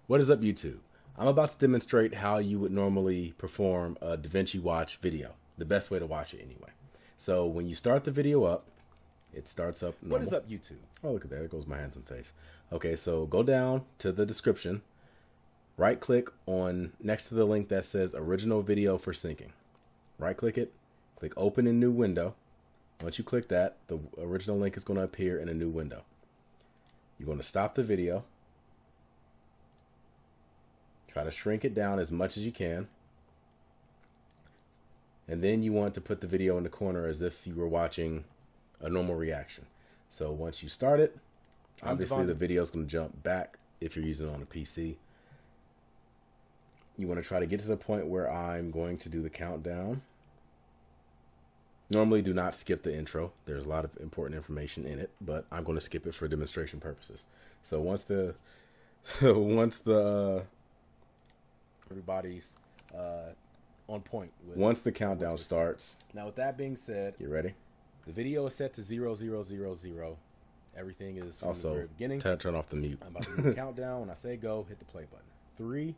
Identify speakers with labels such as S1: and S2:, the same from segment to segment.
S1: What is up, YouTube? I'm about to demonstrate how you would normally perform a DaVinci Watch video. The best way to watch it anyway. So when you start the video up, it starts up normal.
S2: What is up, YouTube?
S1: Oh, look at that. There goes my hands and face. Okay, so go down to the description. Right click on next to the link that says original video for syncing. Right click it. Click open in new window. Once you click that, the original link is going to appear in a new window. You're going to stop the video. Try to shrink it down as much as you can. And then you want to put the video in the corner as if you were watching a normal reaction. So once you start it, obviously the video is going to jump back if you're using it on a PC. You want to try to get to the point where I'm going to do the countdown. Normally do not skip the intro. There's a lot of important information in it, but I'm going to skip it for demonstration purposes. So once everybody's on point. Once the countdown starts.
S2: Now, with that being said,
S1: you ready?
S2: The video is set to 0000. Everything is from the very beginning.
S1: Turn off the mute.
S2: I'm about to do the countdown. When I say go, hit the play button. 3,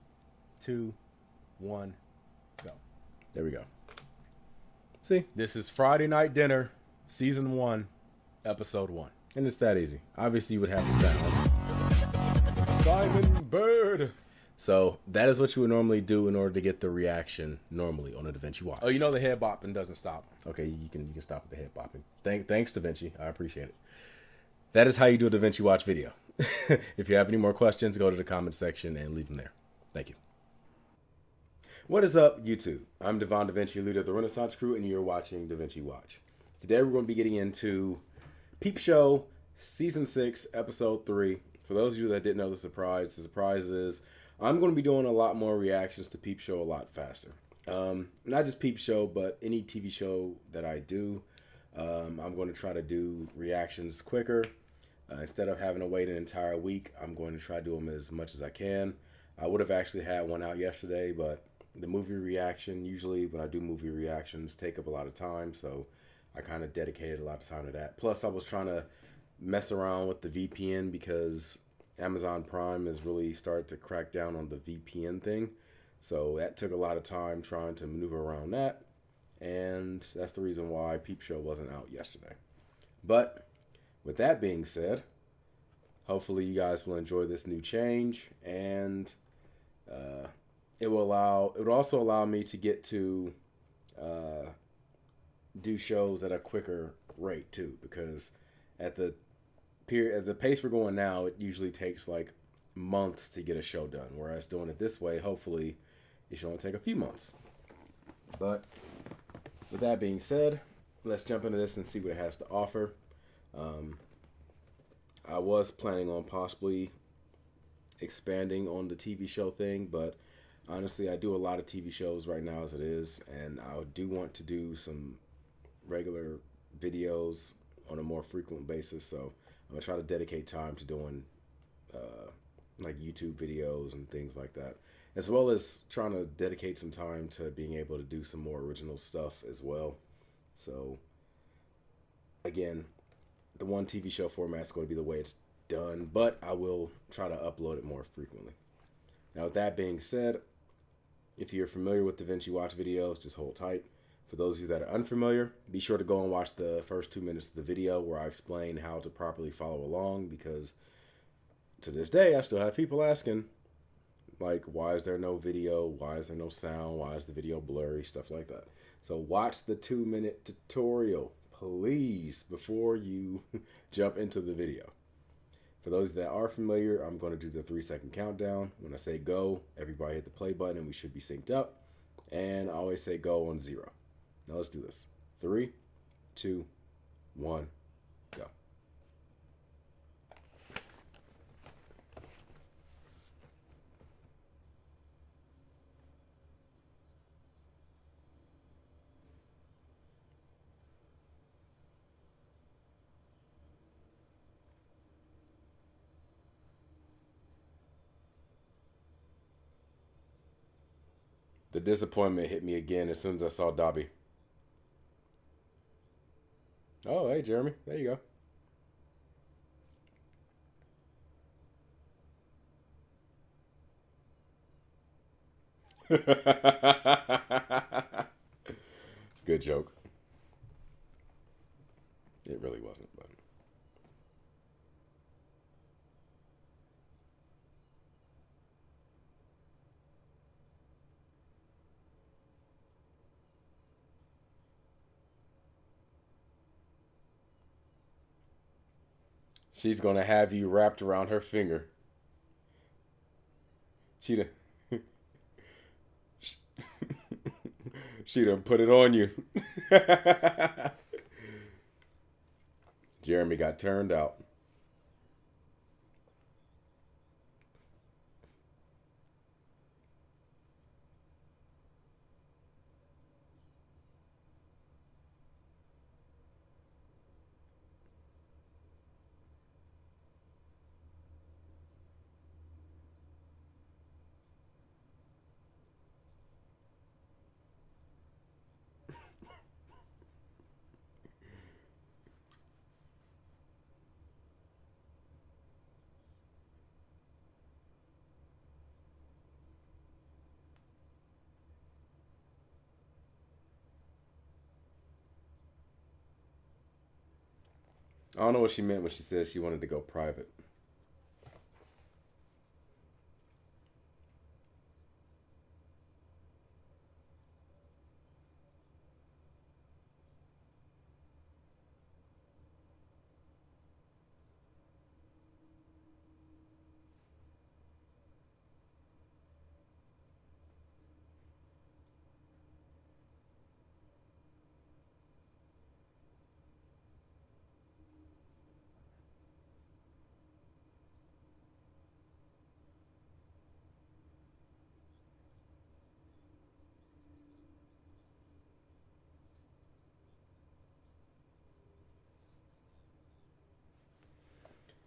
S2: 2, 1, go.
S1: There we go. See?
S2: This is Friday Night Dinner, Season 1, Episode 1.
S1: And it's that easy. Obviously, you would have the sound.
S2: Simon Bird.
S1: So that is what you would normally do in order to get the reaction normally on a DaVinci Watch.
S2: Oh, you know the head bopping doesn't stop.
S1: Okay, you can stop with the head bopping. Thanks, DaVinci. I appreciate it. That is how you do a DaVinci Watch video. If you have any more questions, go to the comment section and leave them there. Thank you. What is up, YouTube? I'm Devon DaVinci, leader of the Renaissance Crew, and you're watching DaVinci Watch. Today we're going to be getting into Peep Show Season 6, Episode 3. For those of you that didn't know the surprise is I'm going to be doing a lot more reactions to Peep Show a lot faster. Not just Peep Show, but any TV show that I do. I'm going to try to do reactions quicker. Instead of having to wait an entire week, I'm going to try to do them as much as I can. I would have actually had one out yesterday, but the movie reaction, usually when I do movie reactions, take up a lot of time, so I kind of dedicated a lot of time to that. Plus, I was trying to mess around with the VPN because Amazon Prime has really started to crack down on the VPN thing. So that took a lot of time trying to maneuver around that. And that's the reason why Peep Show wasn't out yesterday. But with that being said, hopefully you guys will enjoy this new change. And it would also allow me to get to do shows at a quicker rate too. Because at the pace we're going now, it usually takes like months to get a show done. Whereas doing it this way, hopefully, it should only take a few months. But with that being said, let's jump into this and see what it has to offer. I was planning on possibly expanding on the TV show thing, but honestly, I do a lot of TV shows right now as it is, and I do want to do some regular videos on a more frequent basis, so I'm going to try to dedicate time to doing like YouTube videos and things like that, as well as trying to dedicate some time to being able to do some more original stuff as well. So again, the one TV show format is going to be the way it's done, but I will try to upload it more frequently. Now, with that being said, if you're familiar with DaVinci Watch videos, just hold tight. For those of you that are unfamiliar, be sure to go and watch the first 2 minutes of the video where I explain how to properly follow along, because to this day, I still have people asking, like, why is there no video? Why is there no sound? Why is the video blurry? Stuff like that. So watch the 2-minute tutorial, please, before you jump into the video. For those that are familiar, I'm going to do the 3-second countdown. When I say go, everybody hit the play button and we should be synced up. And I always say go on 0. Now let's do this. 3, 2, 1, go. The disappointment hit me again as soon as I saw Dobby. Oh, hey, Jeremy. There you go. Good joke. It really wasn't, but she's gonna have you wrapped around her finger. She done, she done put it on you. Jeremy got turned out. I don't know what she meant when she said she wanted to go private.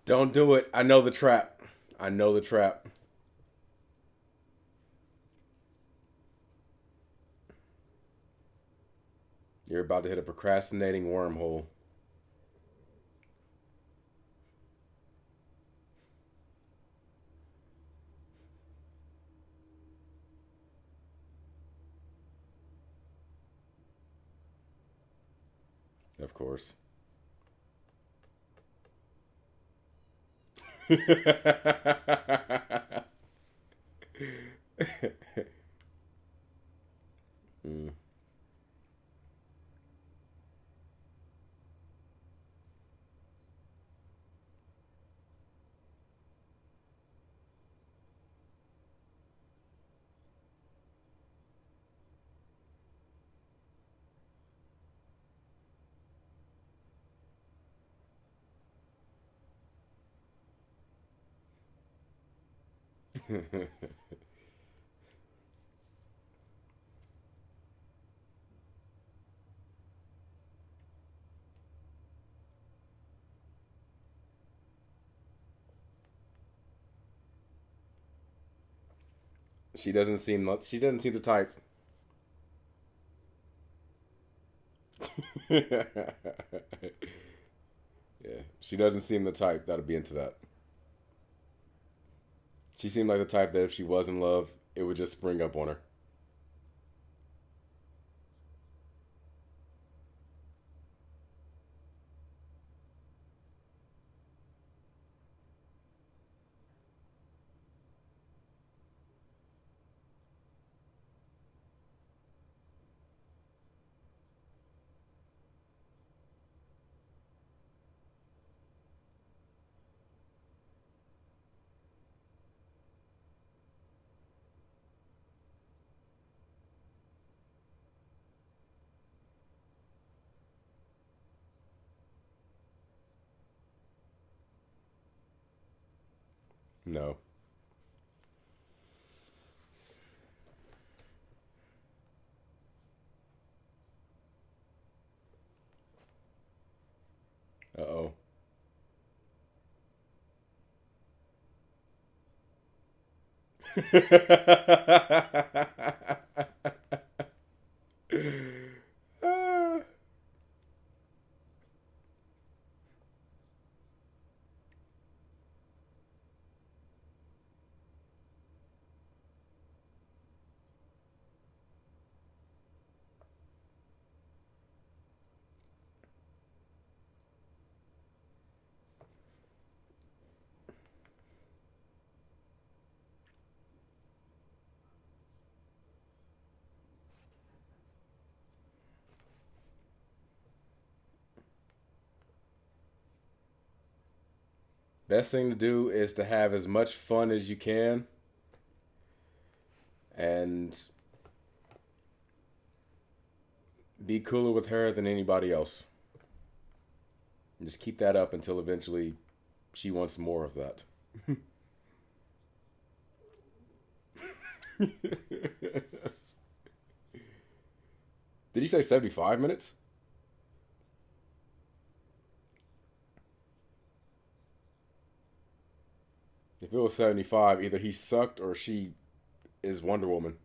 S1: Don't do it. I know the trap. I know the trap. You're about to hit a procrastinating wormhole. Of course. Mm. She doesn't seem the type. Yeah, she doesn't seem the type that'll be into that. She seemed like the type that if she was in love, it would just spring up on her. No. Uh oh. Best thing to do is to have as much fun as you can and be cooler with her than anybody else. And just keep that up until eventually she wants more of that. Did you say 75 minutes? If it was 75, either he sucked or she is Wonder Woman.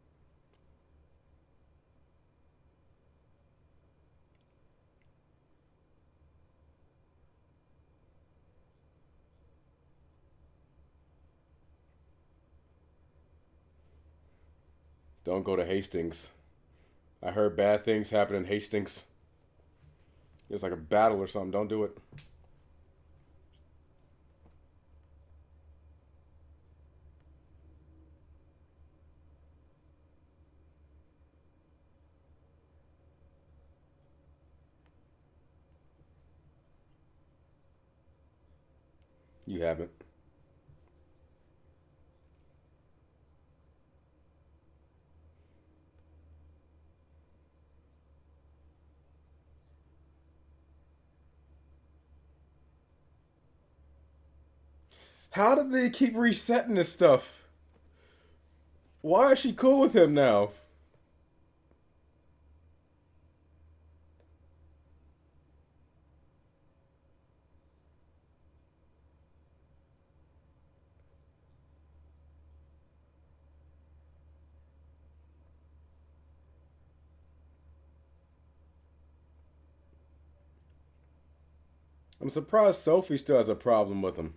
S1: Don't go to Hastings. I heard bad things happen in Hastings. It's like a battle or something. Don't do it. You haven't. How did they keep resetting this stuff? Why is she cool with him now? I'm surprised Sophie still has a problem with him.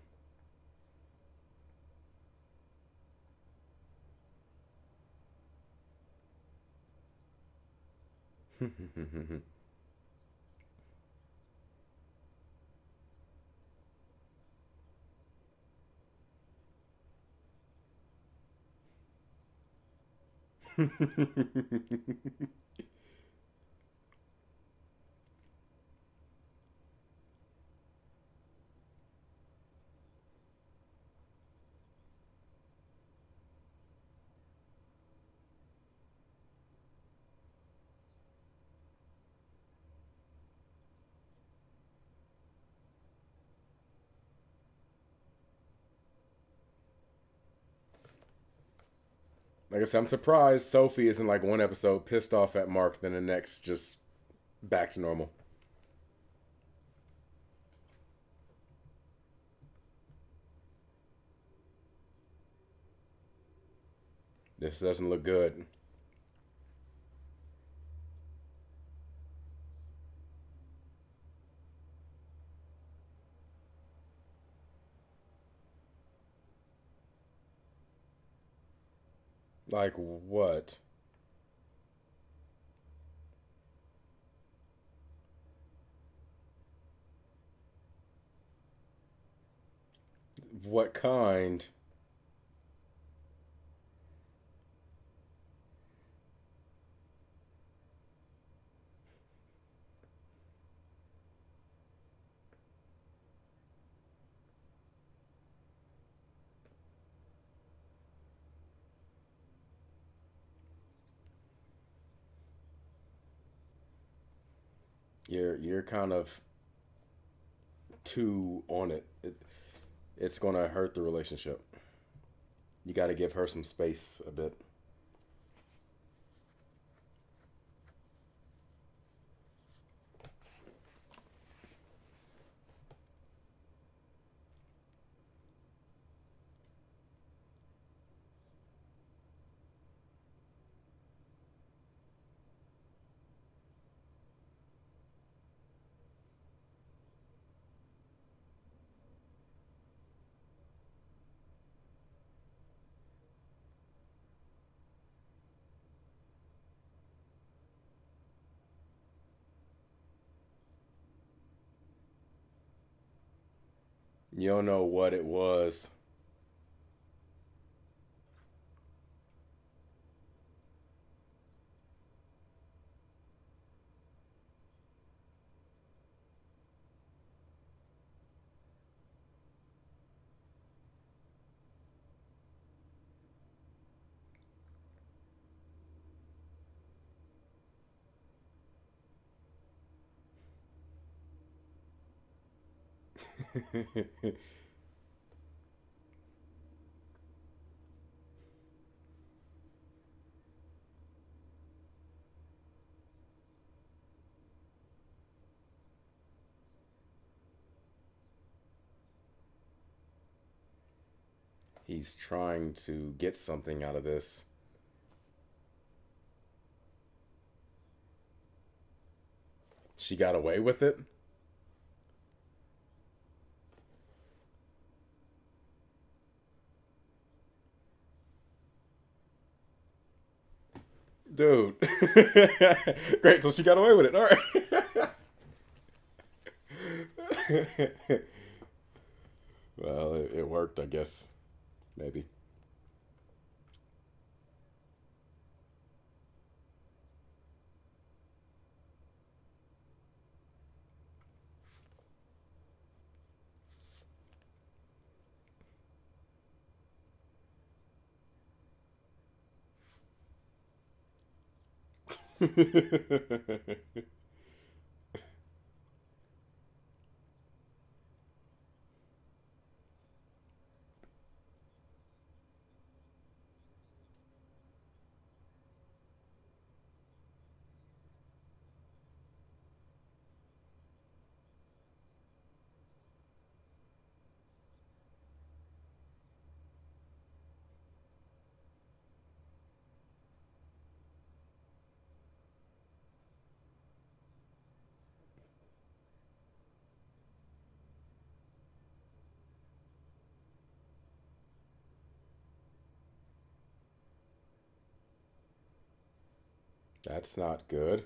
S1: Like I said, I'm surprised Sophie isn't like one episode pissed off at Mark, then the next just back to normal. This doesn't look good. Like what? What kind? You're kind of too on it's gonna hurt the relationship. You got to give her some space a bit. You don't know what it was. He's trying to get something out of this. She got away with it? Dude. Great, so she got away with it. All right. Well, it worked, I guess. Maybe. That's not good.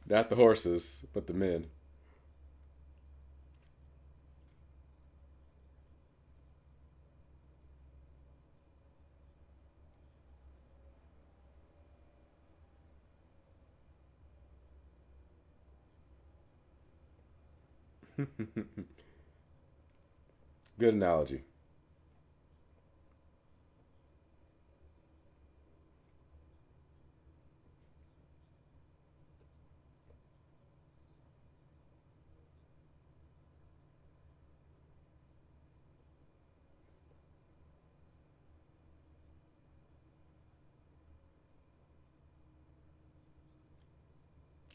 S1: Not the horses, but the men. Good analogy.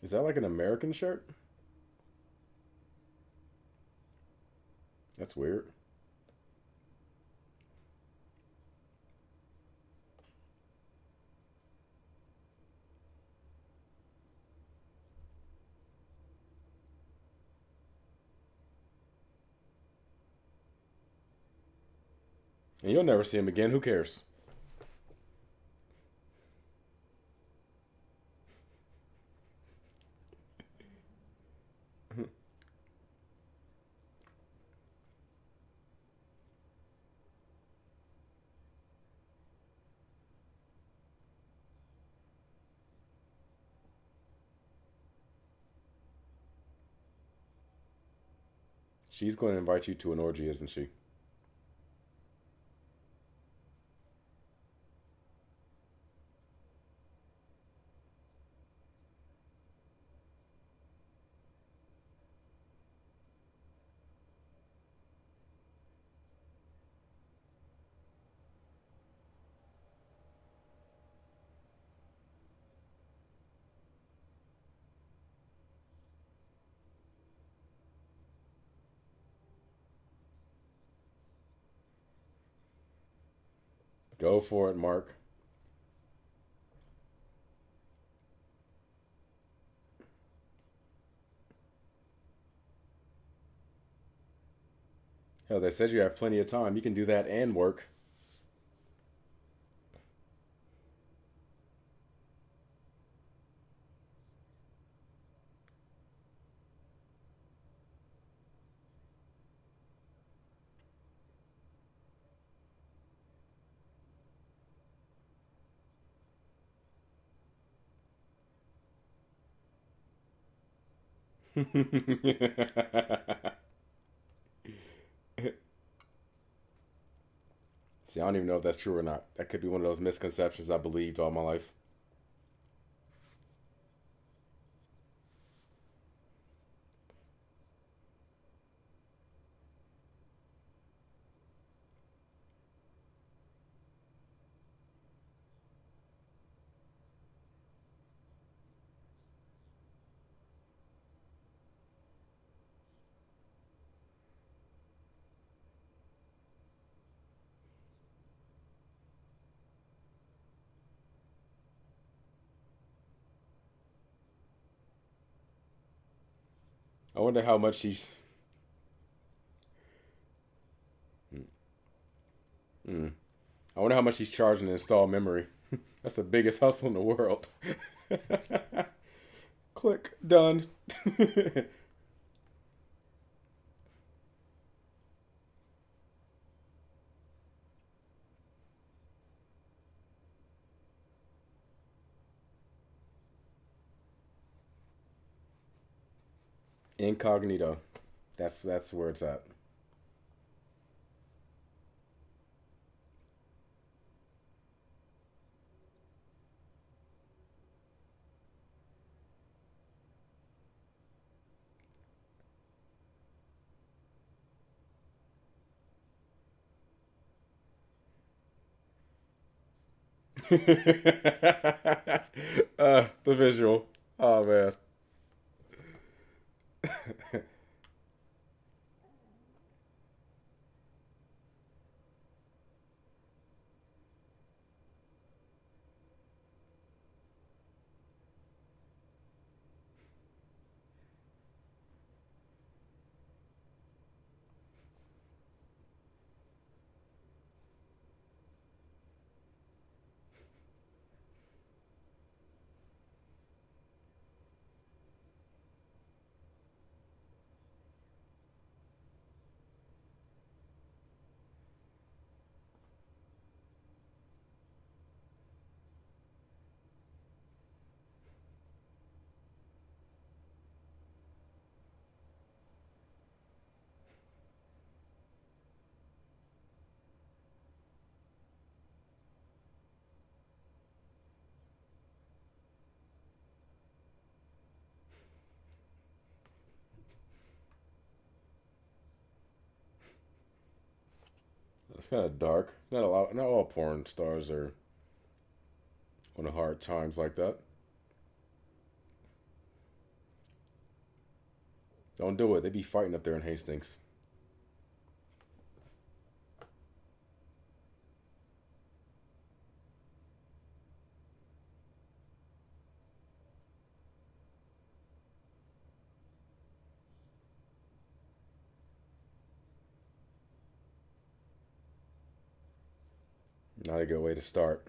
S1: Is that like an American shirt? That's weird. And you'll never see him again. Who cares? She's going to invite you to an orgy, isn't she? Go for it, Mark. Hell, they said you have plenty of time. You can do that and work. See, I don't even know if that's true or not. That could be one of those misconceptions I believed all my life. I wonder how much he's. Mm, I wonder how much he's charging to install memory. That's the biggest hustle in the world. Click done. Incognito. That's where it's at. The visual. Oh man. It's kind of dark. Not a lot. Not all porn stars are on hard times like that. Don't do it. They be fighting up there in Hastings. Not a good way to start.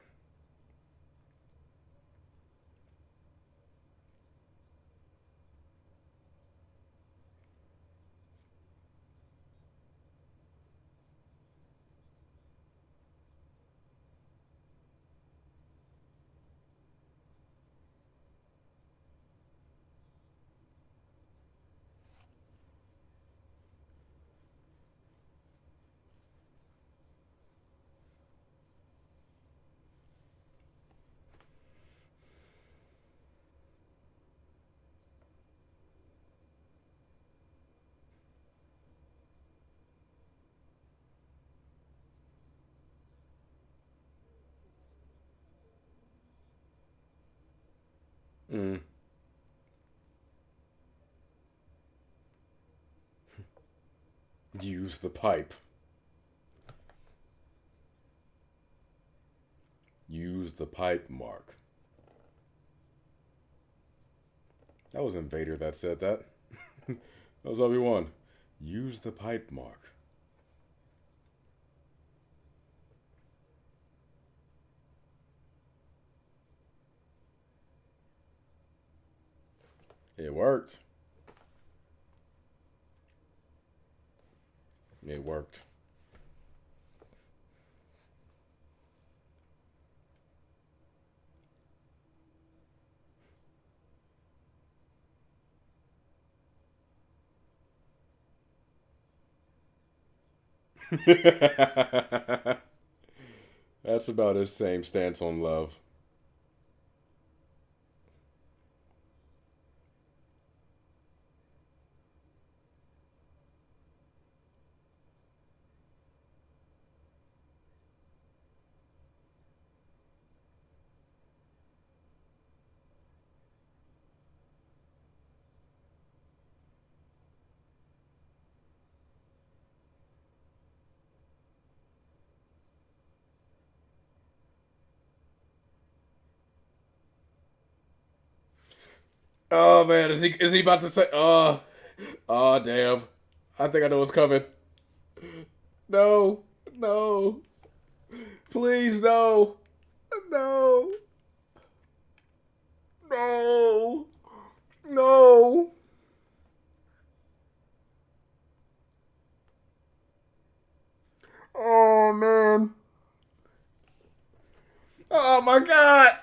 S1: Mm. Use the pipe. Use the pipe, Mark. That was Invader that said that. That was Obi-Wan. Use the pipe, Mark. It worked. It worked. That's about his same stance on love. Oh man, is he about to say? Oh damn! I think I know what's coming. No, no, please no, no, no, no. Oh man! Oh my god!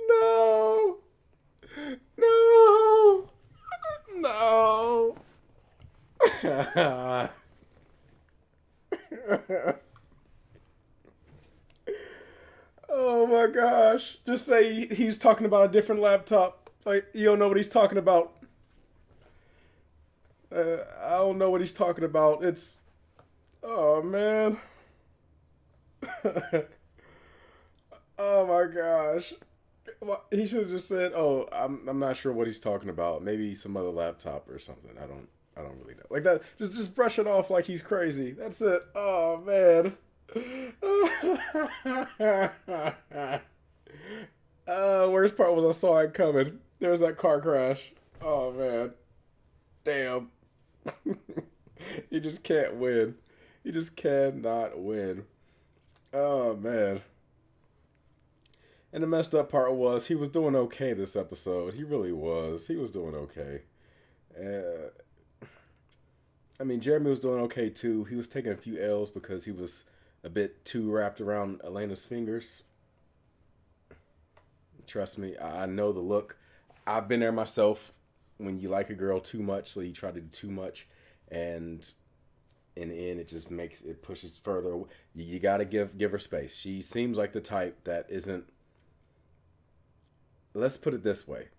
S1: No! No! No! Oh my gosh. Just say he's talking about a different laptop. Like, you don't know what he's talking about. I don't know what he's talking about. It's. Oh man. Oh my gosh. Well, he should have just said, "Oh, I'm not sure what he's talking about. Maybe some other laptop or something. I don't really know." Like that. Just brush it off like he's crazy. That's it. Oh man. Worst part was I saw it coming. There was that car crash. Oh man. Damn. You just can't win. You just cannot win. Oh man. And the messed up part was he was doing okay this episode. He really was. He was doing okay. I mean, Jeremy was doing okay too. He was taking a few L's because he was a bit too wrapped around Elena's fingers. Trust me, I know the look. I've been there myself when you like a girl too much, so you try to do too much, and in the end, it just makes it pushes further away. You got to give her space. She seems like the type that isn't. Let's put it this way: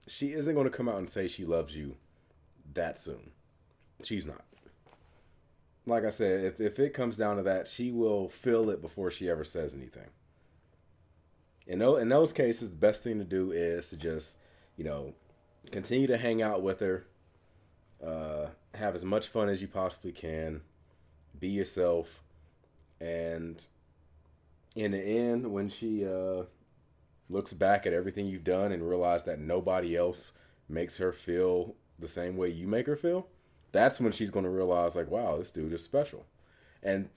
S1: she isn't going to come out and say she loves you that soon. She's not. Like I said, if it comes down to that, she will feel it before she ever says anything. In those cases, the best thing to do is to just, continue to hang out with her, have as much fun as you possibly can, be yourself, and in the end, when she looks back at everything you've done and realize that nobody else makes her feel the same way you make her feel, that's when she's going to realize, like, wow, this dude is special, and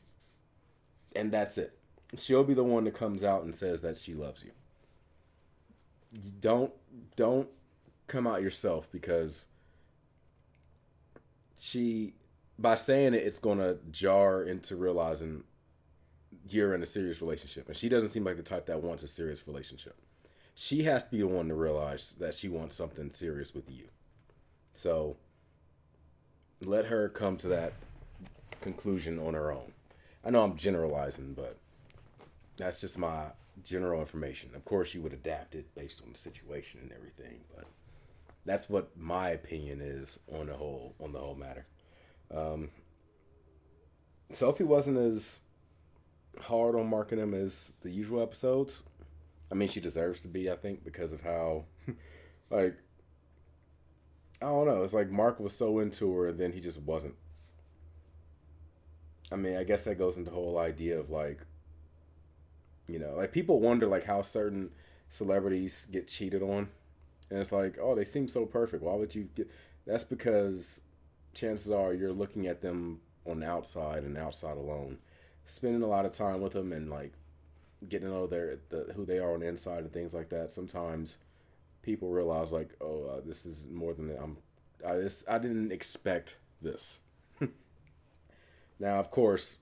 S1: that's it. She'll be the one that comes out and says that she loves you. Don't come out yourself, because by saying it, it's going to jar into realizing you're in a serious relationship. And she doesn't seem like the type that wants a serious relationship. She has to be the one to realize that she wants something serious with you. So let her come to that conclusion on her own. I know I'm generalizing, but that's just my general information. Of course, you would adapt it based on the situation and everything, but that's what my opinion is on the whole matter. Sophie wasn't as hard on marking him as the usual episodes. I mean, she deserves to be, I think, because of how, like, I don't know. It's like Mark was so into her, and then he just wasn't. I mean, I guess that goes into the whole idea of, like, like people wonder, like, how certain celebrities get cheated on. And it's like, oh, they seem so perfect. Why would you get... That's because chances are you're looking at them on the outside and outside alone, spending a lot of time with them and like getting to know who they are on the inside and things like that. Sometimes people realize like, oh, this is more than I didn't expect this. Now, of course,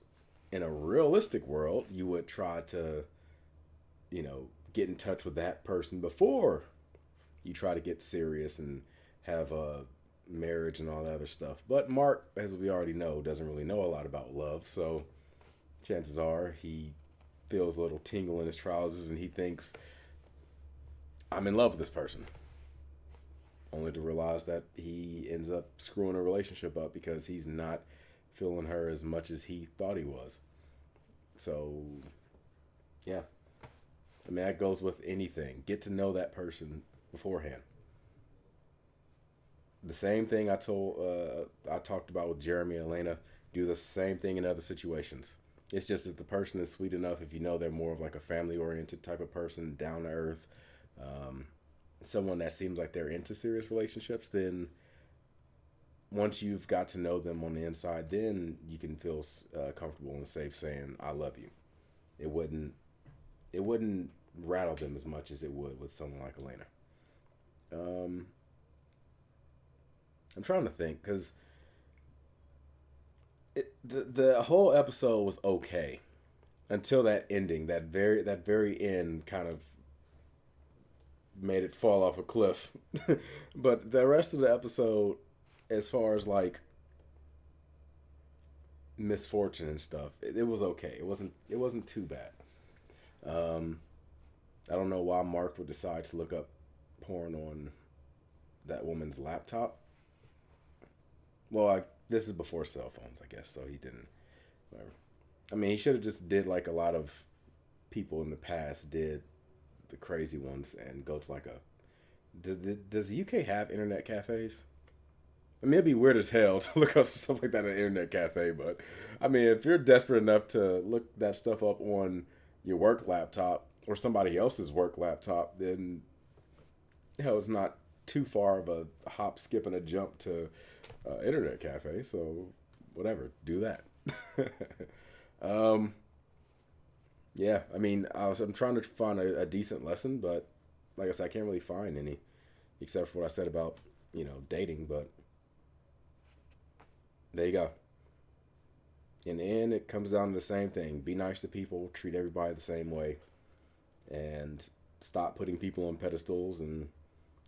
S1: in a realistic world, you would try to, get in touch with that person before you try to get serious and have a marriage and all that other stuff. But Mark, as we already know, doesn't really know a lot about love, so chances are he feels a little tingle in his trousers and he thinks, I'm in love with this person. Only to realize that he ends up screwing a relationship up because he's not feeling her as much as he thought he was. So, yeah. I mean, that goes with anything. Get to know that person beforehand. The same thing I talked about with Jeremy and Elena. Do the same thing in other situations. It's just if the person is sweet enough, if you know they're more of like a family-oriented type of person, down to earth, someone that seems like they're into serious relationships, then once you've got to know them on the inside, then you can feel comfortable and safe saying, I love you. It wouldn't rattle them as much as it would with someone like Elena. I'm trying to think because the whole episode was okay until that ending. That very end kind of made it fall off a cliff. But the rest of the episode, as far as like misfortune and stuff, it was okay. It wasn't too bad. I don't know why Mark would decide to look up porn on that woman's laptop. Well, this is before cell phones, I guess, so he didn't. Whatever. I mean, he should have just did like a lot of people in the past did, the crazy ones, and go to like a. Does the UK have internet cafes? I mean, it'd be weird as hell to look up stuff like that at an internet cafe, but I mean, if you're desperate enough to look that stuff up on your work laptop or somebody else's work laptop, then it's not too far of a hop, skip, and a jump to internet cafe. So whatever, do that. Yeah, I mean, I'm trying to find a decent lesson, but like I said, I can't really find any, except for what I said about dating. But there you go. In the end, it comes down to the same thing: be nice to people, treat everybody the same way, and stop putting people on pedestals and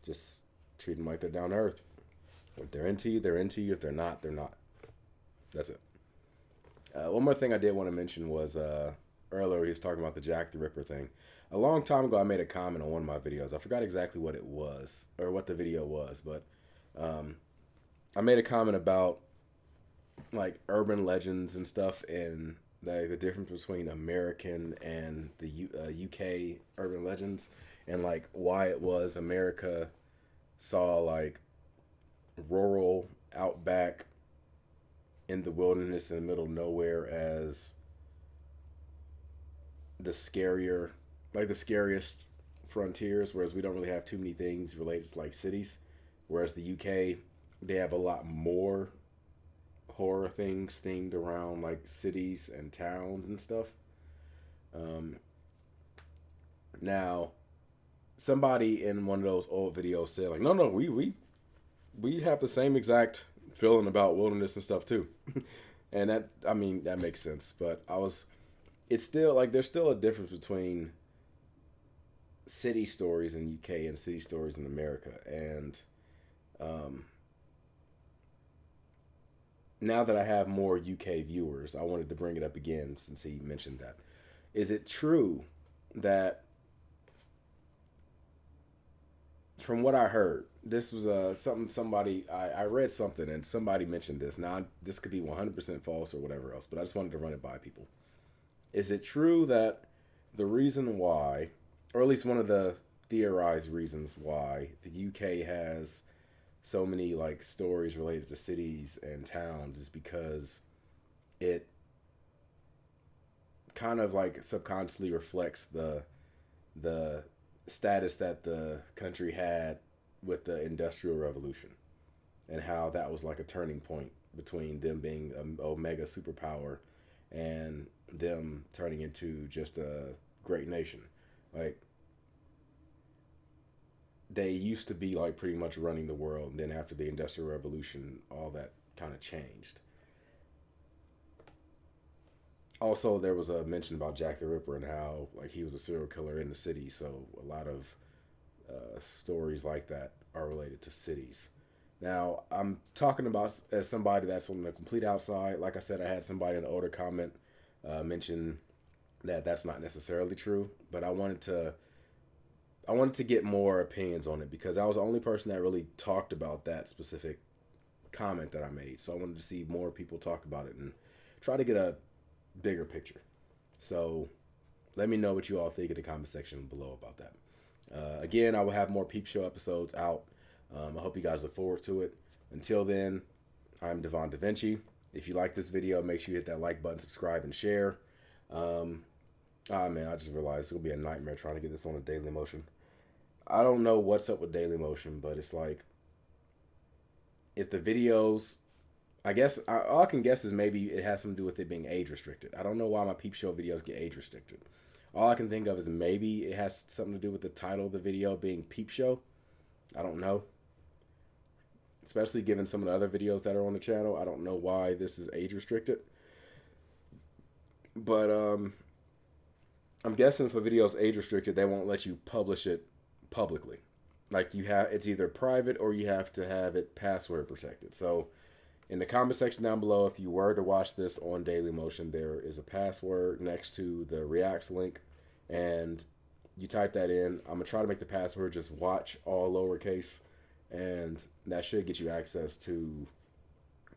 S1: just treat them like they're down to earth. If they're into you, they're into you. If they're not, they're not. That's it. One more thing I did want to mention was earlier he was talking about the Jack the Ripper thing. A long time ago, I made a comment on one of my videos. I forgot exactly what it was or what the video was, but I made a comment about like urban legends and stuff and the difference between American and the UK urban legends and like why it was America saw like rural outback in the wilderness in the middle of nowhere as the scariest frontiers, whereas we don't really have too many things related to like cities, whereas the UK, they have a lot more horror things themed around like cities and towns and stuff. Now somebody in one of those old videos said like, no, we have the same exact feeling about wilderness and stuff too. And that makes sense, but it's still like there's still a difference between city stories in UK and city stories in America. And now that I have more UK viewers, I wanted to bring it up again since he mentioned that. Is it true that, from what I heard, this was I read something and somebody mentioned this. Now, this could be 100% false or whatever else, but I just wanted to run it by people. Is it true that the reason why, or at least one of the theorized reasons why, the UK has so many like stories related to cities and towns is because it kind of like subconsciously reflects the status that the country had with the Industrial Revolution and how that was like a turning point between them being an omega superpower and them turning into just a great nation. Like, they used to be like pretty much running the world, and then after the Industrial Revolution, all that kind of changed. Also, there was a mention about Jack the Ripper and how like he was a serial killer in the city. So a lot of stories like that are related to cities. Now, I'm talking about as somebody that's on the complete outside. Like I said, I had somebody in an older comment mention that that's not necessarily true, but I wanted to get more opinions on it because I was the only person that really talked about that specific comment that I made. So I wanted to see more people talk about it and try to get a bigger picture. So let me know what you all think in the comment section below about that. Again, I will have more Peep Show episodes out. I hope you guys look forward to it. Until then, I'm Devon DaVinci. If you like this video, make sure you hit that like button, subscribe, and share. Man, I just realized it's going to be a nightmare trying to get this on a Daily Motion. I don't know what's up with Daily Motion, but it's like, if the videos, I guess, all I can guess is maybe it has something to do with it being age restricted. I don't know why my Peep Show videos get age restricted. All I can think of is maybe it has something to do with the title of the video being Peep Show. I don't know. Especially given some of the other videos that are on the channel. I don't know why this is age restricted. But I'm guessing if a video is age restricted, they won't let you publish it publicly. Like, it's either private or you have to have it password protected. So in the comment section down below, if you were to watch this on Daily Motion, there is a password next to the Reacts link, and you type that in. I'm gonna try to make the password just watch all lowercase, and that should get you access to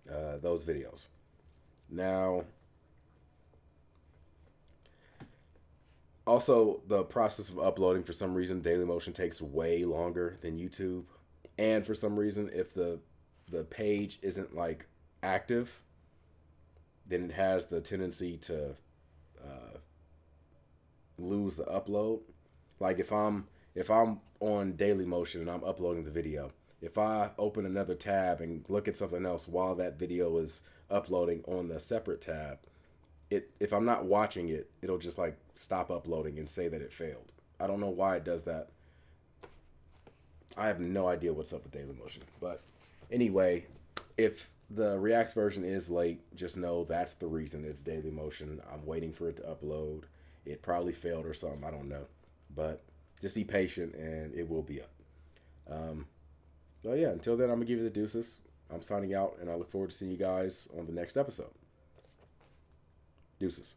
S1: those videos. Now, also, the process of uploading, for some reason, Daily Motion takes way longer than YouTube. And for some reason, if the page isn't like active, then it has the tendency to lose the upload. Like, if I'm on Daily Motion and I'm uploading the video, if I open another tab and look at something else while that video is uploading on the separate tab, if I'm not watching it, it'll just like stop uploading and say that it failed. I don't know why it does that. I have no idea what's up with Daily Motion. But anyway, if the Reacts version is late, just know that's the reason. It's Daily Motion. I'm waiting for it to upload. It probably failed or something. I don't know. But just be patient and it will be up. Well, yeah, until then, I'm going to give you the deuces. I'm signing out, and I look forward to seeing you guys on the next episode. Deuces.